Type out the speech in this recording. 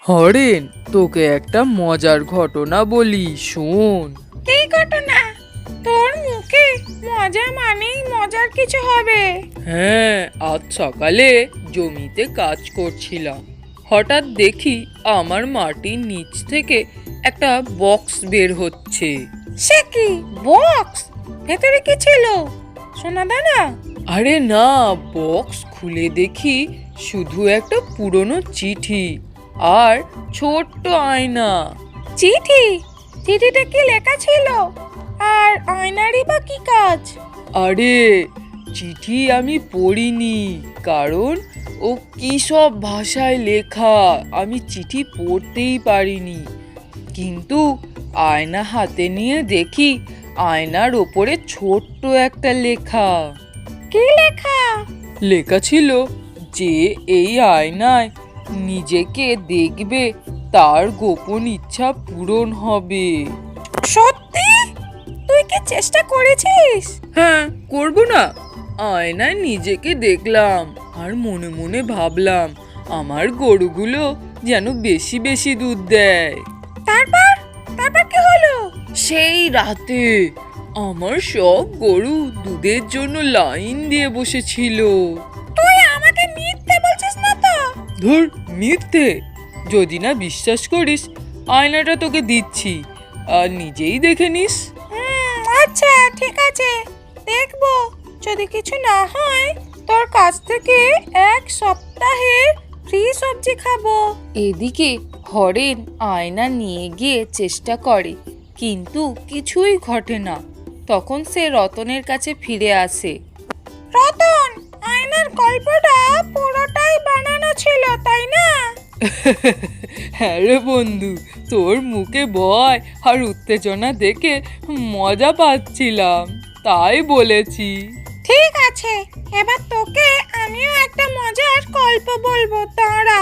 Horn, তোকে একটা মজার ঘটনা বলি, শোন। কি ঘটনা? তোর মুখে মজা মানেই মজার কিছু হবে। হ্যাঁ, আজ সকালে জমিতে কাজ করছিলাম, হঠাৎ দেখি আমার মাটির নিচ থেকে একটা বক্স বের হচ্ছে। সে কি বক্স? ভেতরে কি ছিল? সোনা দানা? আরে না, বক্স খুলে দেখি শুধু একটা পুরনো চিঠি আর ছোট্ট আয়না। চিঠি? চিঠিতে কি লেখা ছিল? আর আয়নারই বা কি কাজ? আরে, চিঠি আমি পড়িনি, কারণ ও কি সব ভাষায় লেখা আমি চিঠি পড়তেই পারিনি। কিন্তু আয়না হাতে নিয়ে দেখি আয়নার ওপরে ছোট্ট একটা লেখা। কি লেখা? লেখা ছিল যে এই আয়নায় নিজেকে দেখবে তার গোপন ইচ্ছা পূরণ হবে। সত্যি? তুই কি চেষ্টা করেছিস? হ্যাঁ, করব না। আয়নায় নিজেকে দেখলাম আর মনে মনে ভাবলাম আমার গরুগুলো যেন বেশি বেশি দুধ দেয়। তারপর তারপর কি হলো? সেই রাতে আমার সব গরু দুধের জন্য লাইন দিয়ে বসেছিল। তুই আমাকে মিথ্যে বলছিস না তো? ধুর, মিথ্যে? যদি না বিশ্বাস করিস, আয়নাটা তোকে দিচ্ছি আর নিজেই দেখে নিস। আচ্ছা ঠিক আছে, দেখবো। যদি কিছু না হয় তোর কাছ থেকে 1 সপ্তাহের ফ্রি সবজি খাবো। এদিকে হরেন আয়না নিয়ে গিয়ে চেষ্টা করে, কিন্তু কিছুই ঘটে না। তখন সে রতনের কাছে ফিরে আসে। রতন, আয়নার গল্পটা পুরোটাই বানানো ছিল, তাই না? হ্যাঁ রে বন্ধু, তোর মুখে ভয় আর উত্তেজনা দেখে মজা পাচ্ছিলাম, তাই বলেছি। ঠিক আছে, এবার তোকে আমিও একটা মজার গল্প বলবো, দাঁড়া।